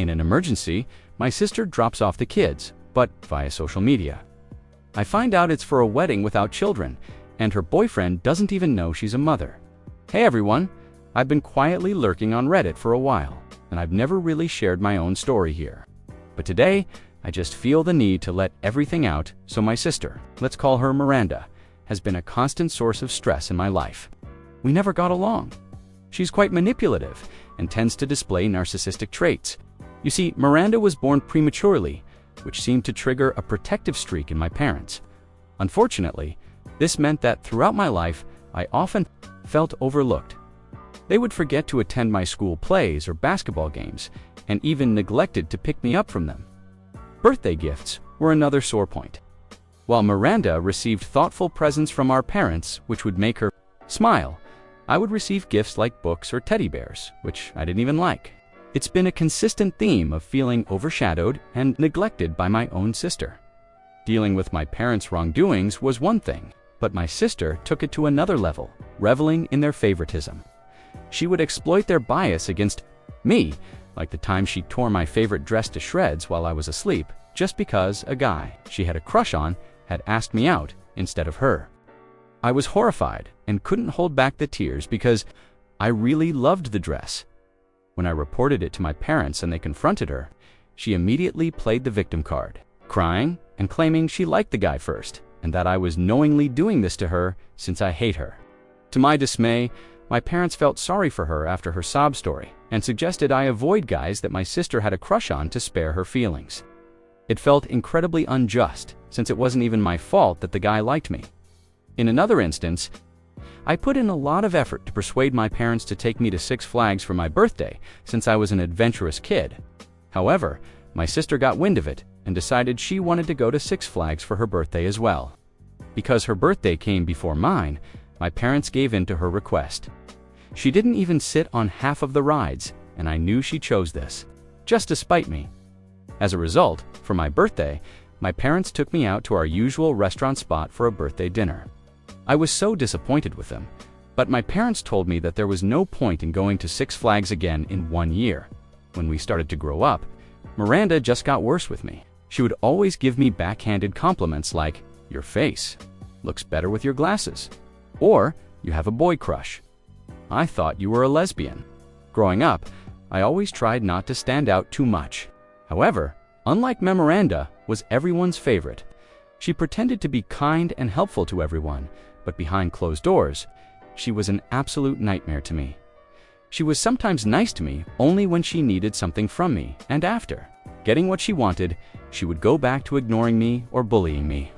In an emergency, my sister drops off the kids, but via social media. I find out it's for a wedding without children, and her boyfriend doesn't even know she's a mother. Hey everyone, I've been quietly lurking on Reddit for a while, and I've never really shared my own story here. But today, I just feel the need to let everything out, so my sister, let's call her Miranda, has been a constant source of stress in my life. We never got along. She's quite manipulative and tends to display narcissistic traits. You see, Miranda was born prematurely, which seemed to trigger a protective streak in my parents. Unfortunately, this meant that throughout my life, I often felt overlooked. They would forget to attend my school plays or basketball games, and even neglected to pick me up from them. Birthday gifts were another sore point. While Miranda received thoughtful presents from our parents, which would make her smile, I would receive gifts like books or teddy bears, which I didn't even like. It's been a consistent theme of feeling overshadowed and neglected by my own sister. Dealing with my parents' wrongdoings was one thing, but my sister took it to another level, reveling in their favoritism. She would exploit their bias against me, like the time she tore my favorite dress to shreds while I was asleep, just because a guy she had a crush on had asked me out instead of her. I was horrified and couldn't hold back the tears because I really loved the dress. When I reported it to my parents and they confronted her, she immediately played the victim card, crying and claiming she liked the guy first and that I was knowingly doing this to her since I hate her. To my dismay, my parents felt sorry for her after her sob story and suggested I avoid guys that my sister had a crush on to spare her feelings. It felt incredibly unjust since it wasn't even my fault that the guy liked me. In another instance, I put in a lot of effort to persuade my parents to take me to Six Flags for my birthday since I was an adventurous kid. However, my sister got wind of it and decided she wanted to go to Six Flags for her birthday as well. Because her birthday came before mine, my parents gave in to her request. She didn't even sit on half of the rides, and I knew she chose this, just to spite me. As a result, for my birthday, my parents took me out to our usual restaurant spot for a birthday dinner. I was so disappointed with them, but my parents told me that there was no point in going to Six Flags again in 1 year. When we started to grow up, Miranda just got worse with me. She would always give me backhanded compliments like, "Your face looks better with your glasses," or "You have a boy crush. I thought you were a lesbian." Growing up, I always tried not to stand out too much. However, unlike Miranda was everyone's favorite. She pretended to be kind and helpful to everyone, but behind closed doors, she was an absolute nightmare to me. She was sometimes nice to me only when she needed something from me, and after getting what she wanted, she would go back to ignoring me or bullying me.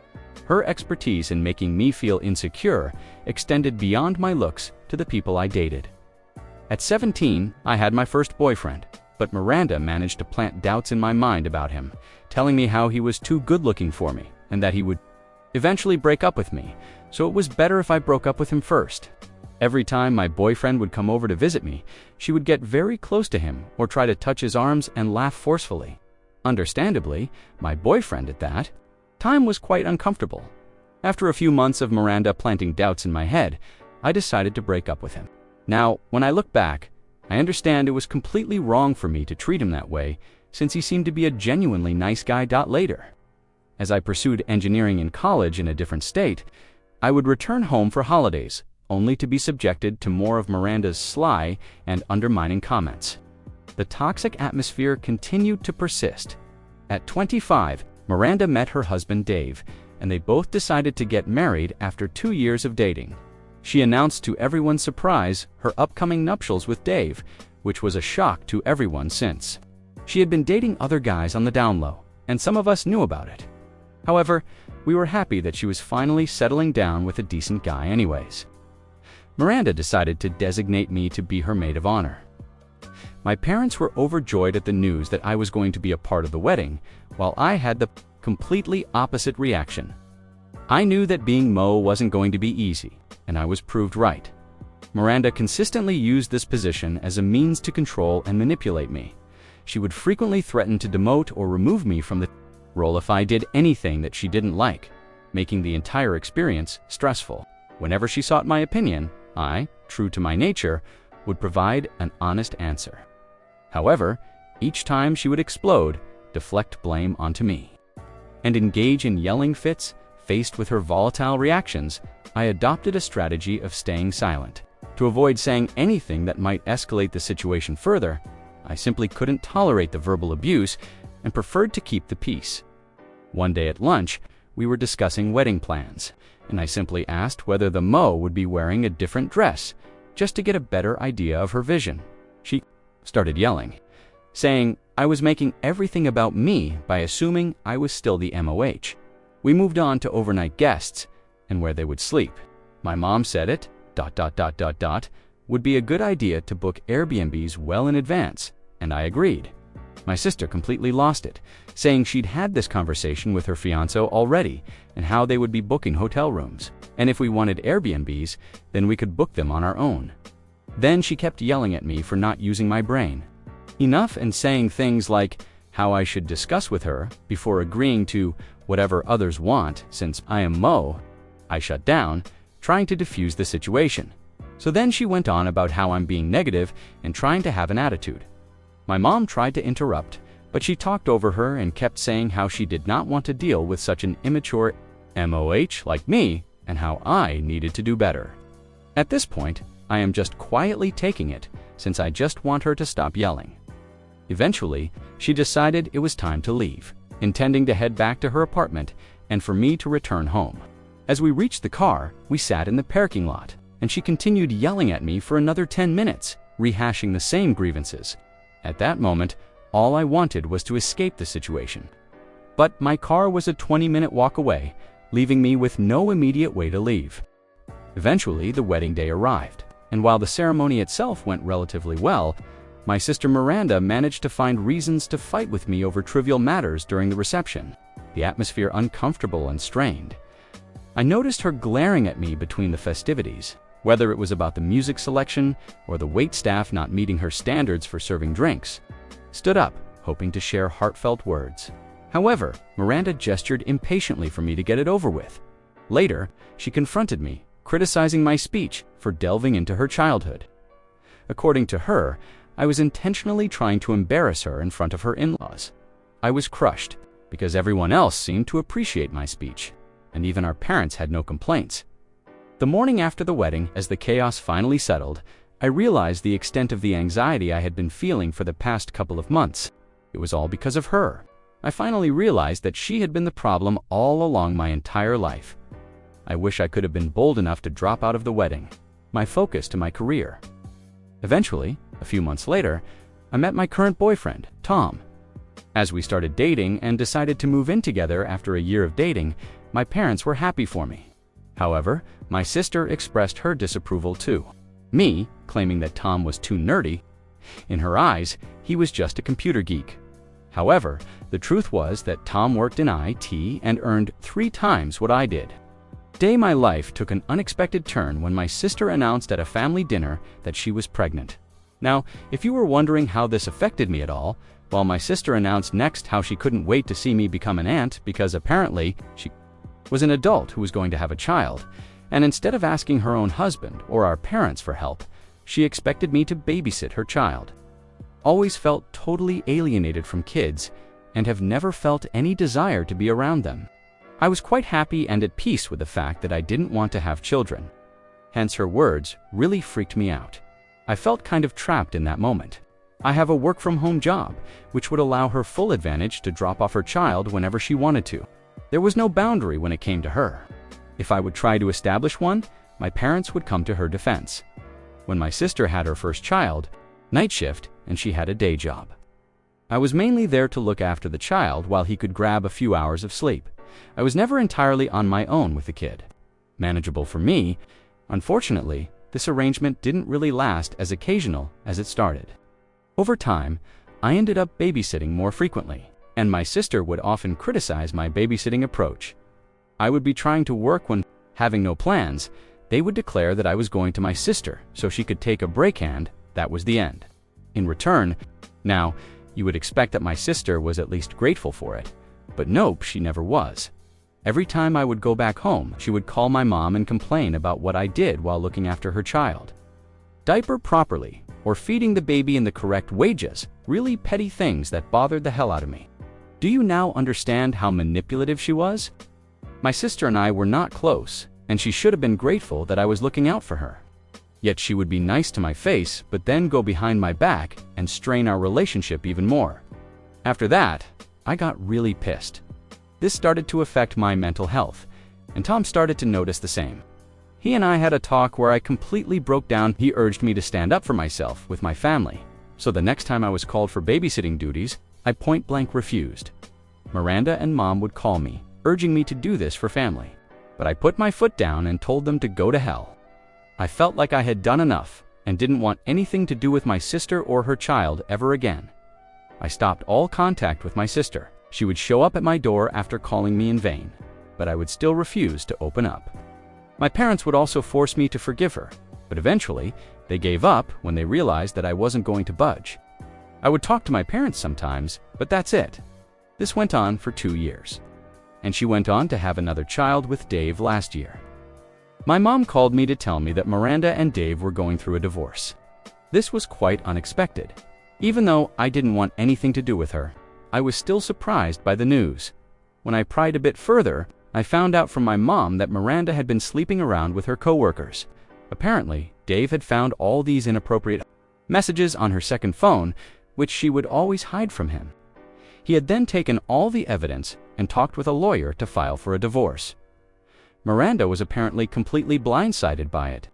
Her expertise in making me feel insecure extended beyond my looks to the people I dated. At 17, I had my first boyfriend, but Miranda managed to plant doubts in my mind about him, telling me how he was too good-looking for me and that he would eventually break up with me, so it was better if I broke up with him first. Every time my boyfriend would come over to visit me, she would get very close to him or try to touch his arms and laugh forcefully. Understandably, my boyfriend at that time was quite uncomfortable. After a few months of Miranda planting doubts in my head, I decided to break up with him. Now, when I look back, I understand it was completely wrong for me to treat him that way, since he seemed to be a genuinely nice guy. Later, as I pursued engineering in college in a different state, I would return home for holidays, only to be subjected to more of Miranda's sly and undermining comments. The toxic atmosphere continued to persist. At 25, Miranda met her husband Dave, and they both decided to get married after 2 years of dating. She announced to everyone's surprise her upcoming nuptials with Dave, which was a shock to everyone since she had been dating other guys on the down low, and some of us knew about it. However, we were happy that she was finally settling down with a decent guy anyways. Miranda decided to designate me to be her maid of honor. My parents were overjoyed at the news that I was going to be a part of the wedding, while I had the completely opposite reaction. I knew that being Mo wasn't going to be easy, and I was proved right. Miranda consistently used this position as a means to control and manipulate me. She would frequently threaten to demote or remove me from the role if I did anything that she didn't like, making the entire experience stressful. Whenever she sought my opinion, I, true to my nature, would provide an honest answer. However, Each time she would explode, deflect blame onto me, and engage in yelling fits. Faced with her volatile reactions, I adopted a strategy of staying silent. To avoid saying anything that might escalate the situation further, I simply couldn't tolerate the verbal abuse and preferred to keep the peace. One day at lunch, we were discussing wedding plans, and I simply asked whether the Mo would be wearing a different dress, just to get a better idea of her vision. She started yelling, saying I was making everything about me by assuming I was still the MOH. We moved on to overnight guests and where they would sleep. My mom said it, would be a good idea to book Airbnbs well in advance, and I agreed. My sister completely lost it, saying she'd had this conversation with her fiancé already and how they would be booking hotel rooms, and if we wanted Airbnbs, then we could book them on our own. Then she kept yelling at me for not using my brain. Enough, and saying things like how I should discuss with her before agreeing to whatever others want. Since I am Mo, I shut down, trying to defuse the situation. So then she went on about how I'm being negative and trying to have an attitude. My mom tried to interrupt, but she talked over her and kept saying how she did not want to deal with such an immature MOH like me and how I needed to do better. At this point, I am just quietly taking it, since I just want her to stop yelling. Eventually, she decided it was time to leave, intending to head back to her apartment and for me to return home. As we reached the car, we sat in the parking lot, and she continued yelling at me for another 10 minutes, rehashing the same grievances. At that moment, all I wanted was to escape the situation. But my car was a 20-minute walk away, leaving me with no immediate way to leave. Eventually, the wedding day arrived, and while the ceremony itself went relatively well, my sister Miranda managed to find reasons to fight with me over trivial matters during the reception, the atmosphere uncomfortable and strained. I noticed her glaring at me between the festivities, whether it was about the music selection or the waitstaff not meeting her standards for serving drinks. Stood up, hoping to share heartfelt words. However, Miranda gestured impatiently for me to get it over with. Later, she confronted me, criticizing my speech for delving into her childhood. According to her, I was intentionally trying to embarrass her in front of her in-laws. I was crushed, because everyone else seemed to appreciate my speech, and even our parents had no complaints. The morning after the wedding, as the chaos finally settled, I realized the extent of the anxiety I had been feeling for the past couple of months. It was all because of her. I finally realized that she had been the problem all along my entire life. I wish I could have been bold enough to drop out of the wedding, my focus to my career. Eventually, a few months later, I met my current boyfriend, Tom. As we started dating and decided to move in together after a year of dating, my parents were happy for me. However, my sister expressed her disapproval too. Me, claiming that Tom was too nerdy. In her eyes, he was just a computer geek. However, the truth was that Tom worked in IT and earned 3 times what I did. Day my life took an unexpected turn when my sister announced at a family dinner that she was pregnant. Now, if you were wondering how this affected me at all, well, my sister announced next how she couldn't wait to see me become an aunt because apparently she was an adult who was going to have a child, and instead of asking her own husband or our parents for help, she expected me to babysit her child. Always felt totally alienated from kids and have never felt any desire to be around them. I was quite happy and at peace with the fact that I didn't want to have children. Hence her words really freaked me out. I felt kind of trapped in that moment. I have a work-from-home job, which would allow her full advantage to drop off her child whenever she wanted to. There was no boundary when it came to her. If I would try to establish one, my parents would come to her defense. When my sister had her first child, night shift, and she had a day job. I was mainly there to look after the child while he could grab a few hours of sleep. I was never entirely on my own with the kid. Manageable for me. Unfortunately, this arrangement didn't really last as occasional as it started. Over time, I ended up babysitting more frequently, and my sister would often criticize my babysitting approach. I would be trying to work when, having no plans, they would declare that I was going to my sister so she could take a break, and that was the end. In return, now, you would expect that my sister was at least grateful for it, but nope, she never was. Every time I would go back home, she would call my mom and complain about what I did while looking after her child. Diaper properly, or feeding the baby in the correct wages, really petty things that bothered the hell out of me. Do you now understand how manipulative she was? My sister and I were not close, and she should have been grateful that I was looking out for her. Yet she would be nice to my face, but then go behind my back and strain our relationship even more. After that, I got really pissed. This started to affect my mental health, and Tom started to notice the same. He and I had a talk where I completely broke down. He urged me to stand up for myself with my family. So the next time I was called for babysitting duties, I point-blank refused. Miranda and Mom would call me, urging me to do this for family. But I put my foot down and told them to go to hell. I felt like I had done enough and didn't want anything to do with my sister or her child ever again. I stopped all contact with my sister. She would show up at my door after calling me in vain, but I would still refuse to open up. My parents would also force me to forgive her, but eventually they gave up when they realized that I wasn't going to budge. I would talk to my parents sometimes, but that's it. This went on for 2 years, and she went on to have another child with Dave last year. My mom called me to tell me that Miranda and Dave were going through a divorce. This was quite unexpected. Even though I didn't want anything to do with her, I was still surprised by the news. When I pried a bit further, I found out from my mom that Miranda had been sleeping around with her coworkers. Apparently, Dave had found all these inappropriate messages on her second phone, which she would always hide from him. He had then taken all the evidence and talked with a lawyer to file for a divorce. Miranda was apparently completely blindsided by it.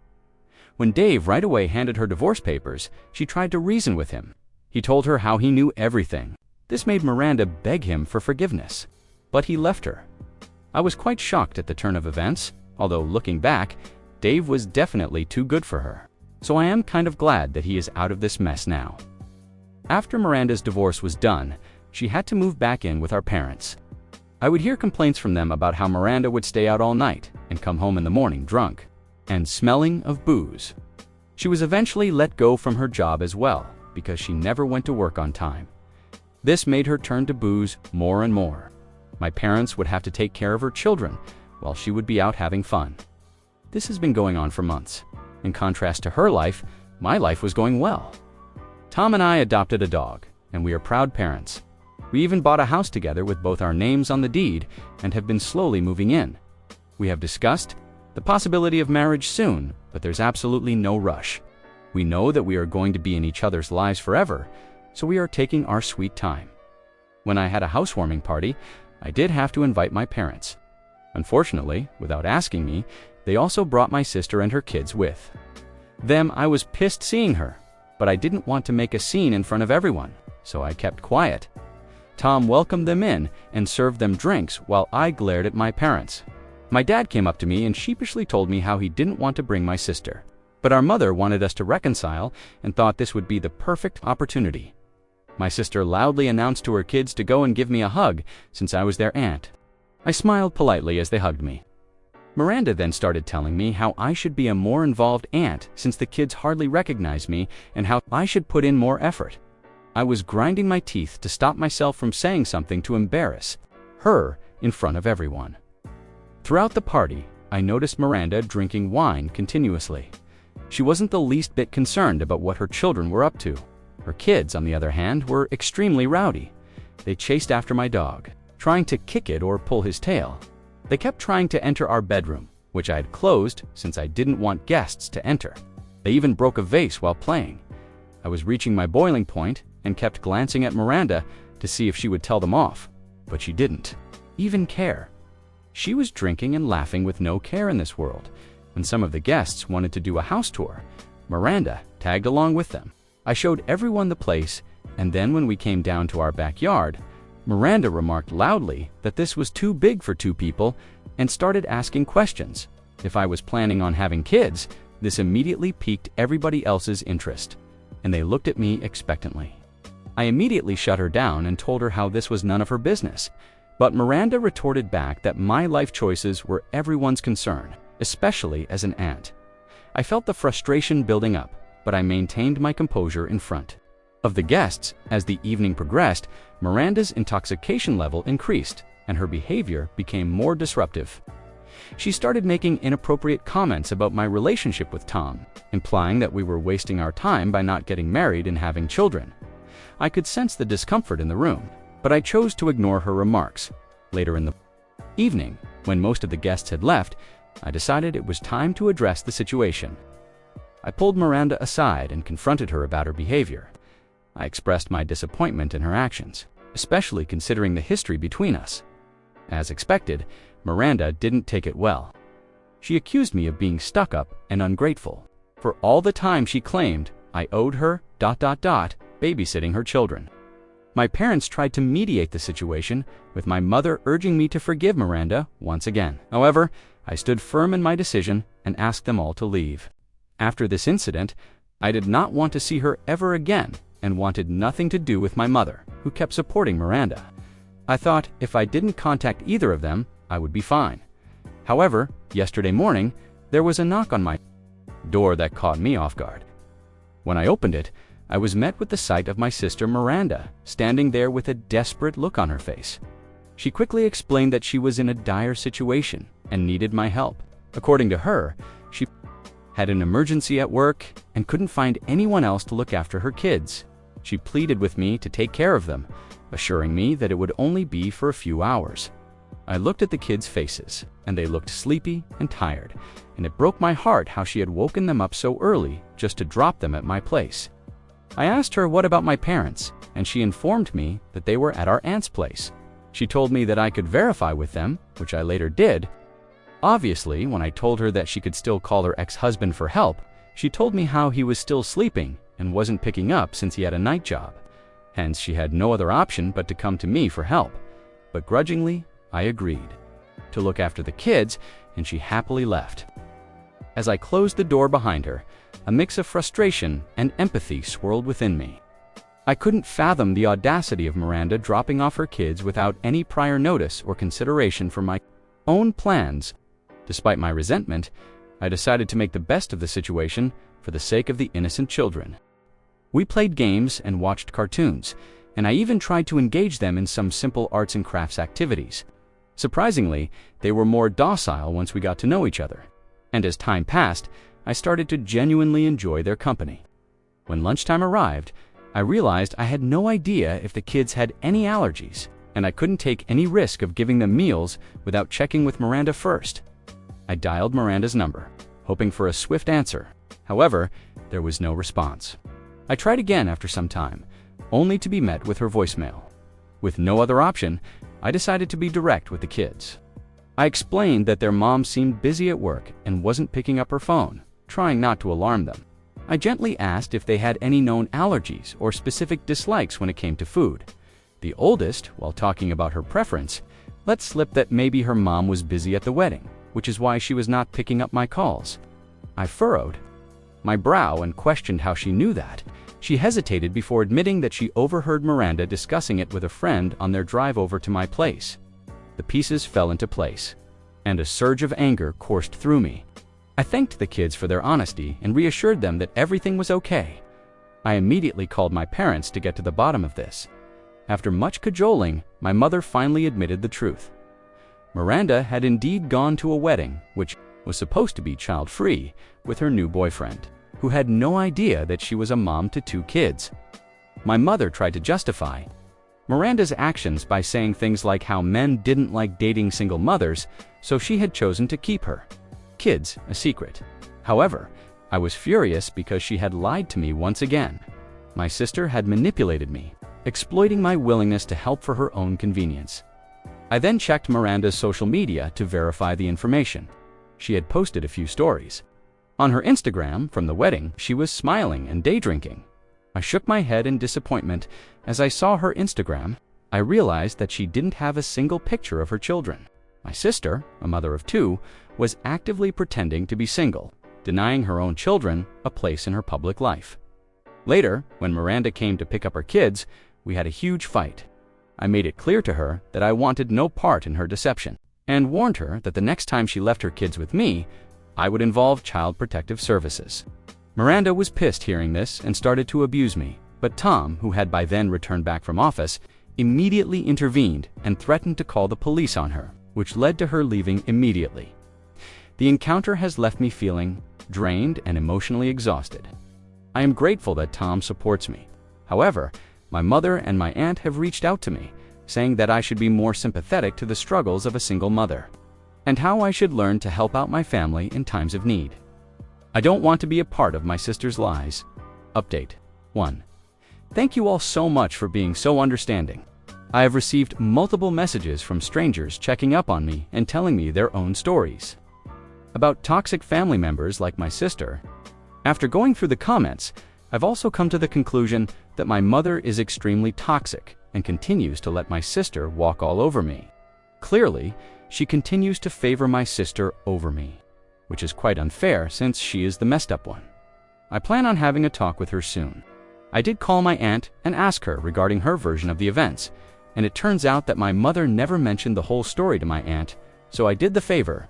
When Dave right away handed her divorce papers, she tried to reason with him. He told her how he knew everything. This made Miranda beg him for forgiveness, but he left her. I was quite shocked at the turn of events, although looking back, Dave was definitely too good for her. So I am kind of glad that he is out of this mess now. After Miranda's divorce was done, she had to move back in with our parents. I would hear complaints from them about how Miranda would stay out all night and come home in the morning drunk and smelling of booze. She was eventually let go from her job as well because she never went to work on time. This made her turn to booze more and more. My parents would have to take care of her children while she would be out having fun. This has been going on for months. In contrast to her life, my life was going well. Tom and I adopted a dog, and we are proud parents. We even bought a house together with both our names on the deed and have been slowly moving in. We have discussed the possibility of marriage soon, but there's absolutely no rush. We know that we are going to be in each other's lives forever, so we are taking our sweet time. When I had a housewarming party, I did have to invite my parents. Unfortunately, without asking me, they also brought my sister and her kids with them. I was pissed seeing her, but I didn't want to make a scene in front of everyone, so I kept quiet. Tom welcomed them in and served them drinks while I glared at my parents. My dad came up to me and sheepishly told me how he didn't want to bring my sister, but our mother wanted us to reconcile and thought this would be the perfect opportunity. My sister loudly announced to her kids to go and give me a hug since I was their aunt. I smiled politely as they hugged me. Miranda then started telling me how I should be a more involved aunt since the kids hardly recognize me and how I should put in more effort. I was grinding my teeth to stop myself from saying something to embarrass her in front of everyone. Throughout the party, I noticed Miranda drinking wine continuously. She wasn't the least bit concerned about what her children were up to. Her kids, on the other hand, were extremely rowdy. They chased after my dog, trying to kick it or pull his tail. They kept trying to enter our bedroom, which I had closed since I didn't want guests to enter. They even broke a vase while playing. I was reaching my boiling point and kept glancing at Miranda to see if she would tell them off, but she didn't even care. She was drinking and laughing with no care in this world. When some of the guests wanted to do a house tour, Miranda tagged along with them. I showed everyone the place, and then when we came down to our backyard, Miranda remarked loudly that this was too big for 2 people and started asking questions. If I was planning on having kids, this immediately piqued everybody else's interest, and they looked at me expectantly. I immediately shut her down and told her how this was none of her business, but Miranda retorted back that my life choices were everyone's concern, especially as an aunt. I felt the frustration building up, but I maintained my composure in front of the guests. As the evening progressed, Miranda's intoxication level increased, and her behavior became more disruptive. She started making inappropriate comments about my relationship with Tom, implying that we were wasting our time by not getting married and having children. I could sense the discomfort in the room, but I chose to ignore her remarks. Later in the evening, when most of the guests had left, I decided it was time to address the situation. I pulled Miranda aside and confronted her about her behavior. I expressed my disappointment in her actions, especially considering the history between us. As expected, Miranda didn't take it well. She accused me of being stuck-up and ungrateful for all the time she claimed I owed her ... babysitting her children. My parents tried to mediate the situation, with my mother urging me to forgive Miranda once again. However, I stood firm in my decision and asked them all to leave. After this incident, I did not want to see her ever again and wanted nothing to do with my mother, who kept supporting Miranda. I thought if I didn't contact either of them, I would be fine. However, yesterday morning, there was a knock on my door that caught me off guard. When I opened it, I was met with the sight of my sister Miranda, standing there with a desperate look on her face. She quickly explained that she was in a dire situation and needed my help. According to her, she had an emergency at work and couldn't find anyone else to look after her kids. She pleaded with me to take care of them, assuring me that it would only be for a few hours. I looked at the kids' faces, and they looked sleepy and tired, and it broke my heart how she had woken them up so early just to drop them at my place. I asked her what about my parents, and she informed me that they were at our aunt's place. She told me that I could verify with them, which I later did. Obviously, when I told her that she could still call her ex-husband for help, she told me how he was still sleeping and wasn't picking up since he had a night job. Hence, she had no other option but to come to me for help. But grudgingly, I agreed to look after the kids, and she happily left. As I closed the door behind her, a mix of frustration and empathy swirled within me. I couldn't fathom the audacity of Miranda dropping off her kids without any prior notice or consideration for my own plans. Despite my resentment, I decided to make the best of the situation for the sake of the innocent children. We played games and watched cartoons, and I even tried to engage them in some simple arts and crafts activities. Surprisingly, they were more docile once we got to know each other, and as time passed, I started to genuinely enjoy their company. When lunchtime arrived, I realized I had no idea if the kids had any allergies, and I couldn't take any risk of giving them meals without checking with Miranda first. I dialed Miranda's number, hoping for a swift answer. However, there was no response. I tried again after some time, only to be met with her voicemail. With no other option, I decided to be direct with the kids. I explained that their mom seemed busy at work and wasn't picking up her phone, trying not to alarm them. I gently asked if they had any known allergies or specific dislikes when it came to food. The oldest, while talking about her preference, let slip that maybe her mom was busy at the wedding, which is why she was not picking up my calls. I furrowed my brow and questioned how she knew that. She hesitated before admitting that she overheard Miranda discussing it with a friend on their drive over to my place. The pieces fell into place, and a surge of anger coursed through me. I thanked the kids for their honesty and reassured them that everything was okay. I immediately called my parents to get to the bottom of this. After much cajoling, my mother finally admitted the truth. Miranda had indeed gone to a wedding, which was supposed to be child-free, with her new boyfriend, who had no idea that she was a mom to 2 kids. My mother tried to justify Miranda's actions by saying things like how men didn't like dating single mothers, so she had chosen to keep her kids a secret. However, I was furious because she had lied to me once again. My sister had manipulated me, exploiting my willingness to help for her own convenience. I then checked Miranda's social media to verify the information. She had posted a few stories. On her Instagram from the wedding, she was smiling and day drinking. I shook my head in disappointment as I saw her Instagram. I realized that she didn't have a single picture of her children. My sister, a mother of 2, was actively pretending to be single, denying her own children a place in her public life. Later, when Miranda came to pick up her kids, we had a huge fight. I made it clear to her that I wanted no part in her deception, and warned her that the next time she left her kids with me, I would involve Child Protective Services. Miranda was pissed hearing this and started to abuse me, but Tom, who had by then returned back from office, immediately intervened and threatened to call the police on her, which led to her leaving immediately. The encounter has left me feeling drained and emotionally exhausted. I am grateful that Tom supports me. However, my mother and my aunt have reached out to me, saying that I should be more sympathetic to the struggles of a single mother, and how I should learn to help out my family in times of need. I don't want to be a part of my sister's lies. Update 1. Thank you all so much for being so understanding. I have received multiple messages from strangers checking up on me and telling me their own stories about toxic family members like my sister. After going through the comments, I've also come to the conclusion that my mother is extremely toxic and continues to let my sister walk all over me. Clearly, she continues to favor my sister over me, which is quite unfair since she is the messed up one. I plan on having a talk with her soon. I did call my aunt and ask her regarding her version of the events, and it turns out that my mother never mentioned the whole story to my aunt, so I did the favor.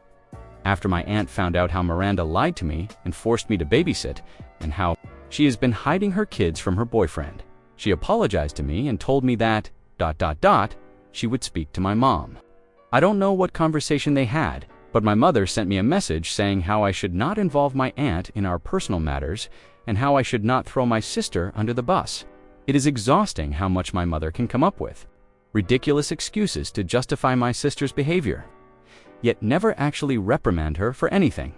After my aunt found out how Miranda lied to me and forced me to babysit, and how she has been hiding her kids from her boyfriend, she apologized to me and told me that, she would speak to my mom. I don't know what conversation they had, but my mother sent me a message saying how I should not involve my aunt in our personal matters and how I should not throw my sister under the bus. It is exhausting how much my mother can come up with. Ridiculous excuses to justify my sister's behavior, yet never actually reprimand her for anything.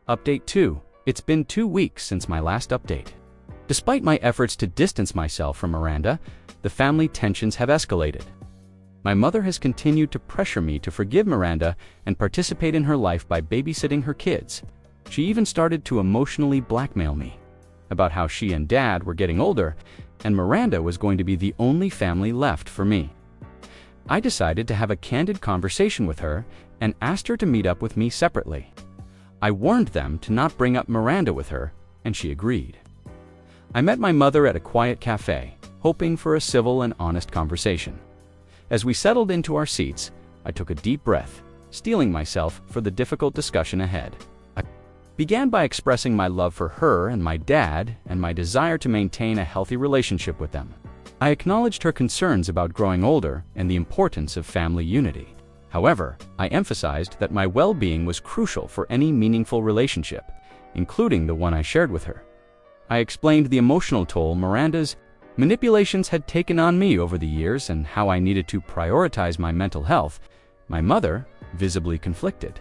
Update 2. It's been 2 weeks since my last update. Despite my efforts to distance myself from Miranda, the family tensions have escalated. My mother has continued to pressure me to forgive Miranda and participate in her life by babysitting her kids. She even started to emotionally blackmail me about how she and Dad were getting older and Miranda was going to be the only family left for me. I decided to have a candid conversation with her and asked her to meet up with me separately. I warned them to not bring up Miranda with her, and she agreed. I met my mother at a quiet cafe, hoping for a civil and honest conversation. As we settled into our seats, I took a deep breath, steeling myself for the difficult discussion ahead. I began by expressing my love for her and my dad and my desire to maintain a healthy relationship with them. I acknowledged her concerns about growing older and the importance of family unity. However, I emphasized that my well-being was crucial for any meaningful relationship, including the one I shared with her. I explained the emotional toll Miranda's manipulations had taken on me over the years and how I needed to prioritize my mental health. My mother, visibly conflicted,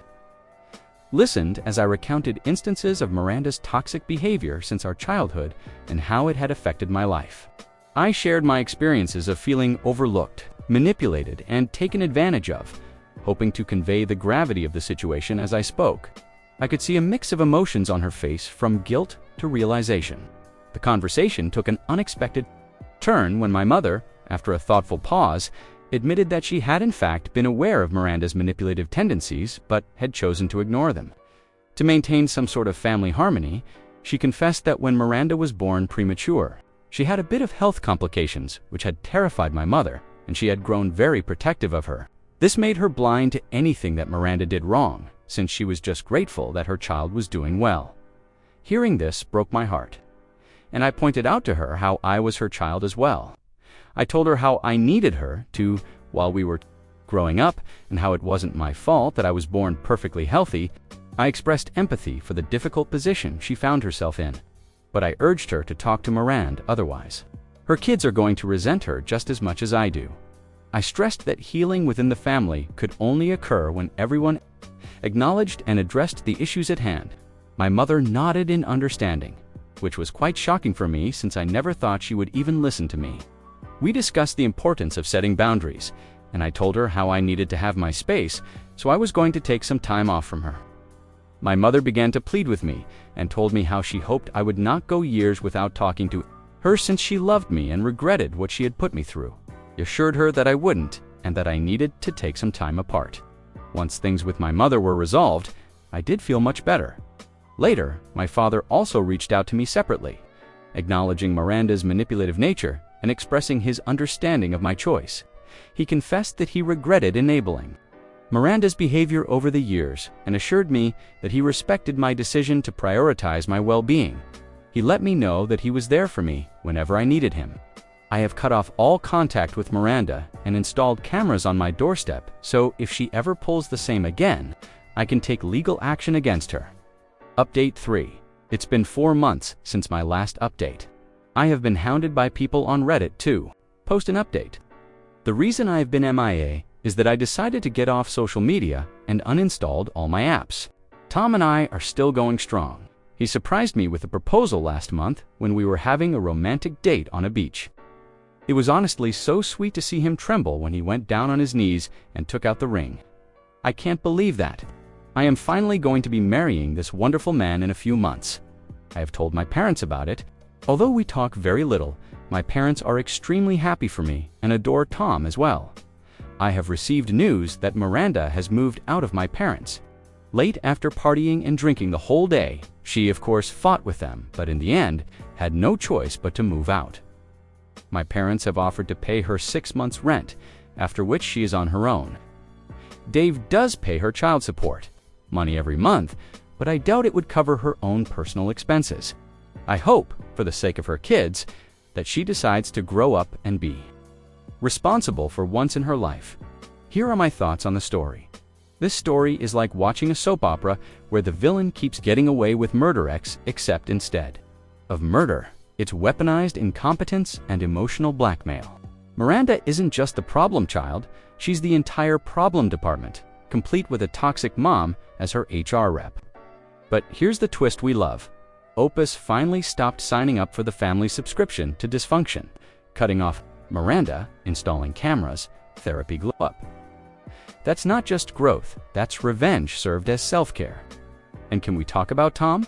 listened as I recounted instances of Miranda's toxic behavior since our childhood and how it had affected my life. I shared my experiences of feeling overlooked, manipulated, and taken advantage of, hoping to convey the gravity of the situation as I spoke. I could see a mix of emotions on her face, from guilt to realization. The conversation took an unexpected turn when my mother, after a thoughtful pause, admitted that she had in fact been aware of Miranda's manipulative tendencies but had chosen to ignore them. To maintain some sort of family harmony, she confessed that when Miranda was born premature, she had a bit of health complications which had terrified my mother, and she had grown very protective of her. This made her blind to anything that Miranda did wrong, since she was just grateful that her child was doing well. Hearing this broke my heart, and I pointed out to her how I was her child as well. I told her how I needed her to, while we were growing up, and how it wasn't my fault that I was born perfectly healthy. I expressed empathy for the difficult position she found herself in, but I urged her to talk to Miranda otherwise. Her kids are going to resent her just as much as I do. I stressed that healing within the family could only occur when everyone acknowledged and addressed the issues at hand. My mother nodded in understanding, which was quite shocking for me since I never thought she would even listen to me. We discussed the importance of setting boundaries, and I told her how I needed to have my space, so I was going to take some time off from her. My mother began to plead with me and told me how she hoped I would not go years without talking to her since she loved me and regretted what she had put me through. I assured her that I wouldn't and that I needed to take some time apart. Once things with my mother were resolved, I did feel much better. Later, my father also reached out to me separately, acknowledging Miranda's manipulative nature and expressing his understanding of my choice. He confessed that he regretted enabling Miranda's behavior over the years and assured me that he respected my decision to prioritize my well-being. He let me know that he was there for me whenever I needed him. I have cut off all contact with Miranda and installed cameras on my doorstep, so if she ever pulls the same again, I can take legal action against her. Update 3. It's been 4 months since my last update. I have been hounded by people on Reddit too. Post an update. The reason I have been MIA is that I decided to get off social media and uninstalled all my apps. Tom and I are still going strong. He surprised me with a proposal last month when we were having a romantic date on a beach. It was honestly so sweet to see him tremble when he went down on his knees and took out the ring. I can't believe that. I am finally going to be marrying this wonderful man in a few months. I have told my parents about it. Although we talk very little, my parents are extremely happy for me and adore Tom as well. I have received news that Miranda has moved out of my parents. Late after partying and drinking the whole day, she of course fought with them, but in the end, had no choice but to move out. My parents have offered to pay her 6 months' rent, after which she is on her own. Dave does pay her child support, money every month, but I doubt it would cover her own personal expenses. I hope, for the sake of her kids, that she decides to grow up and be responsible for once in her life. Here are my thoughts on the story. This story is like watching a soap opera where the villain keeps getting away with murder except instead of murder, it's weaponized incompetence and emotional blackmail. Miranda isn't just the problem child, she's the entire problem department, complete with a toxic mom as her HR rep. But here's the twist we love. Opus finally stopped signing up for the family subscription to dysfunction, cutting off Miranda, installing cameras, therapy glow up. That's not just growth, that's revenge served as self-care. And can we talk about Tom?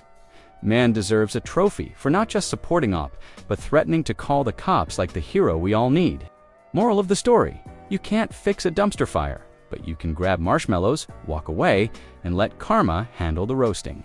Man deserves a trophy for not just supporting Op, but threatening to call the cops like the hero we all need. Moral of the story, you can't fix a dumpster fire, but you can grab marshmallows, walk away, and let karma handle the roasting.